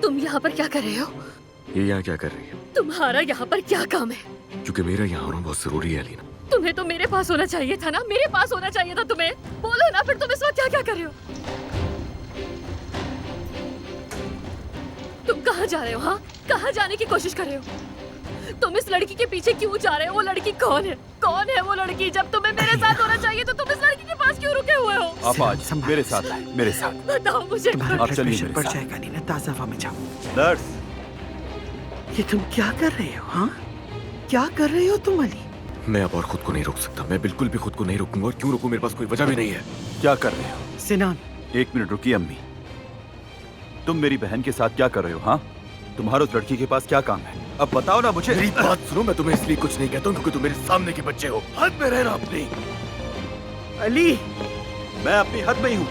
तुम यहाँ पर क्या कर रहे हो? ये यहाँ क्या कर रही है? तुम्हारा यहाँ पर क्या काम है? क्योंकि मेरा यहाँ होना बहुत जरूरी है अलीना। तुम्हें तो मेरे पास होना चाहिए था ना, मेरे पास होना चाहिए था तुम्हें। बोलो ना फिर तुम इस वक्त क्या क्या कर रहे हो? तुम कहाँ जा रहे हो? हाँ, कहाँ जाने की कोशिश कर रहे हो? तुम इस लड़की के पीछे क्यों जा रहे हो? वो लड़की कौन है? कौन है वो लड़की? जब तुम्हें मेरे साथ होना चाहिए तो तुम इस लड़की के पास क्यों रुके हुए हो? आप आज मेरे साथ आए, मेरे साथ। बताओ मुझे। आप चलिए मेरे बढ़ साथ। जाएगा नीना, ताज़ा हवा में जाओ। नर्स, ये तुम क्या कर रहे हो? हाँ, क्या कर रहे हो तुम अली? मैं अब और खुद को नहीं रोक सकता। मैं बिल्कुल भी खुद को नहीं रोकूंगा। और क्यों रोकूं? मेरे पास कोई वजह भी नहीं है। क्या कर रहे हो? सिनान, एक मिनट रुकिए अम्मी। तुम मेरी बहन के साथ क्या कर रहे हो? हाँ, तुम्हारा उस लड़की के पास क्या काम है? अब बताओ ना मुझे। मेरी बात सुनो, मैं तुम्हें इसलिए कुछ नहीं कहता हूँ क्योंकि तुम मेरे सामने के बच्चे हो। हद में रहना अपनी। अली, मैं अपनी हद में ही हूँ।